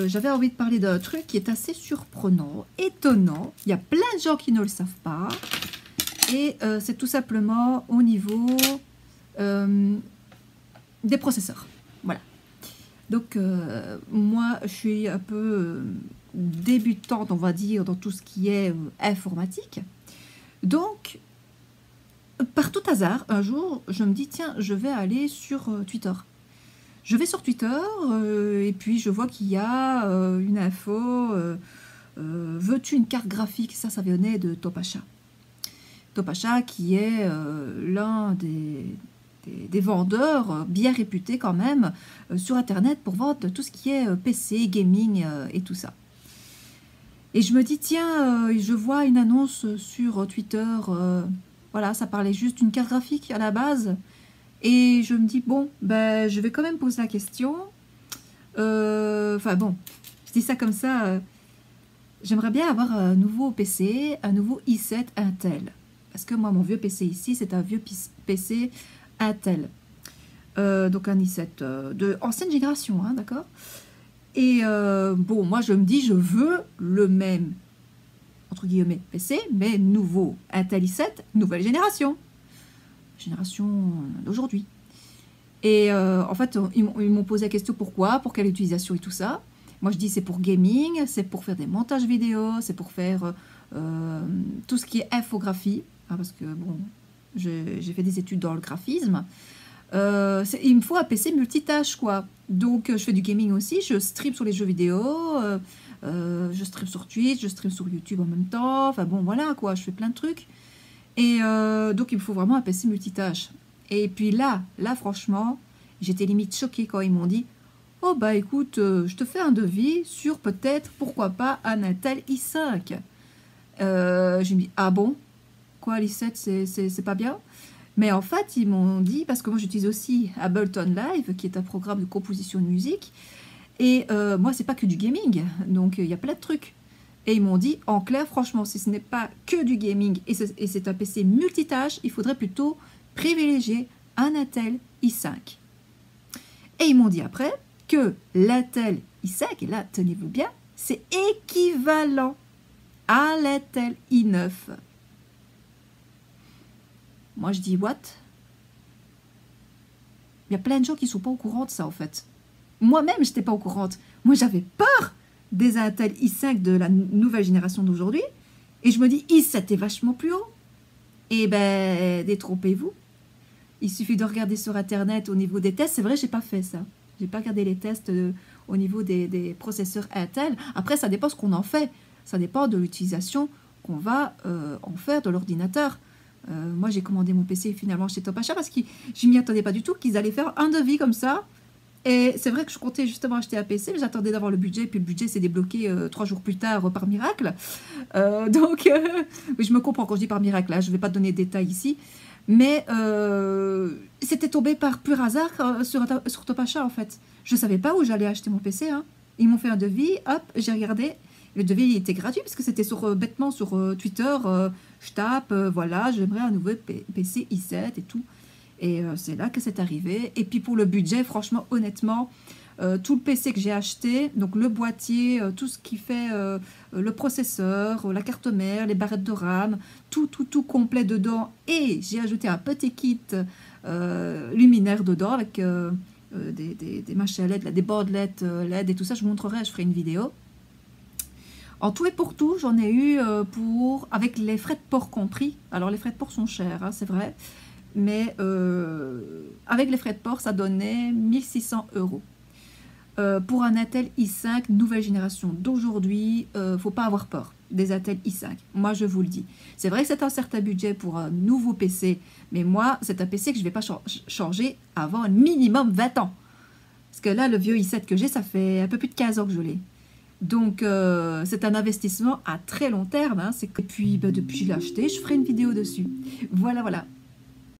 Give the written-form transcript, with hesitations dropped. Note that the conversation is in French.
J'avais envie de parler d'un truc qui est assez surprenant, étonnant. Il y a plein de gens qui ne le savent pas. Et c'est tout simplement au niveau des processeurs. Voilà. Donc, moi, je suis un peu débutante, on va dire, dans tout ce qui est informatique. Donc, par tout hasard, un jour, je me dis, tiens, je vais aller sur Twitter. Je vais sur Twitter et puis je vois qu'il y a une info, veux-tu une carte graphique? Ça venait de Topacha. Topacha qui est l'un des vendeurs bien réputés quand même sur Internet pour vendre tout ce qui est PC, gaming et tout ça. Et je me dis, tiens, je vois une annonce sur Twitter, voilà, ça parlait juste d'une carte graphique à la base. Et je me dis, bon, ben, je vais quand même poser la question. Enfin bon, je dis ça comme ça. J'aimerais bien avoir un nouveau PC, un nouveau i7 Intel. Parce que moi, mon vieux PC ici, c'est un vieux PC Intel. Donc un i7 de ancienne génération, hein, d'accord? Et bon, moi, je me dis, je veux le même, entre guillemets, PC, mais nouveau. Intel i7, nouvelle génération. Génération d'aujourd'hui. Et en fait, ils m'ont posé la question pourquoi, pour quelle utilisation et tout ça. Moi, je dis c'est pour gaming, c'est pour faire des montages vidéo, c'est pour faire tout ce qui est infographie, hein, parce que bon, j'ai fait des études dans le graphisme. Il me faut un PC multitâche, quoi. Donc, je fais du gaming aussi, je stream sur les jeux vidéo, je stream sur Twitch, je stream sur YouTube en même temps. Enfin bon, voilà, quoi, je fais plein de trucs. Et donc, il me faut vraiment un PC multitâche. Et puis là, franchement, j'étais limite choquée quand ils m'ont dit « Oh, bah écoute, je te fais un devis sur peut-être, pourquoi pas, un Intel i5. » J'ai dit « Ah bon? Quoi, l'i7, c'est pas bien ?» Mais en fait, ils m'ont dit, parce que moi, j'utilise aussi Ableton Live, qui est un programme de composition de musique. Et moi, c'est pas que du gaming, donc il y a plein de trucs. Et ils m'ont dit, en clair, franchement, si ce n'est pas que du gaming et c'est un PC multitâche, il faudrait plutôt privilégier un Intel i5. Et ils m'ont dit après que l'Intel i5, et là, tenez-vous bien, c'est équivalent à l'Intel i9. Moi, je dis, what? Il y a plein de gens qui ne sont pas au courant de ça, en fait. Moi-même, je n'étais pas au courant. Moi, j'avais peur des Intel i5 de la nouvelle génération d'aujourd'hui. Et je me dis, i7 est vachement plus haut. Et ben, détrompez-vous. Il suffit de regarder sur Internet au niveau des tests. C'est vrai, je n'ai pas fait ça. Je n'ai pas regardé les tests au niveau des processeurs Intel. Après, ça dépend ce qu'on en fait. Ça dépend de l'utilisation qu'on va en faire de l'ordinateur. Moi, j'ai commandé mon PC finalement chez Topacha parce que je ne m'y attendais pas du tout qu'ils allaient faire un devis comme ça. Et c'est vrai que je comptais justement acheter un PC, mais j'attendais d'avoir le budget, puis le budget s'est débloqué 3 jours plus tard par miracle. Donc, je me comprends quand je dis par miracle, là, je ne vais pas donner de détails ici. Mais c'était tombé par pur hasard sur Topacha, en fait. Je ne savais pas où j'allais acheter mon PC. Hein. Ils m'ont fait un devis, hop, j'ai regardé. Le devis était gratuit, parce que c'était bêtement sur Twitter. Je tape, voilà, j'aimerais un nouveau PC i7 et tout. Et c'est là que c'est arrivé. Et puis pour le budget, franchement, honnêtement, tout le PC que j'ai acheté, donc le boîtier, tout ce qui fait le processeur, la carte mère, les barrettes de RAM, tout complet dedans. Et j'ai ajouté un petit kit luminaire dedans avec des machins LED, là, des bords LED et tout ça. Je vous montrerai, je ferai une vidéo. En tout et pour tout, j'en ai eu avec les frais de port compris. Alors les frais de port sont chers, hein, c'est vrai. Mais avec les frais de port, ça donnait 1600 €. Pour un Intel i5 nouvelle génération d'aujourd'hui, il ne faut pas avoir peur des Intel i5. Moi, je vous le dis. C'est vrai que c'est un certain budget pour un nouveau PC, mais moi, c'est un PC que je ne vais pas changer avant un minimum 20 ans. Parce que là, le vieux i7 que j'ai, ça fait un peu plus de 15 ans que je l'ai. Donc, c'est un investissement à très long terme. Hein. Et puis, depuis que je l'ai acheté, je ferai une vidéo dessus. Voilà, voilà.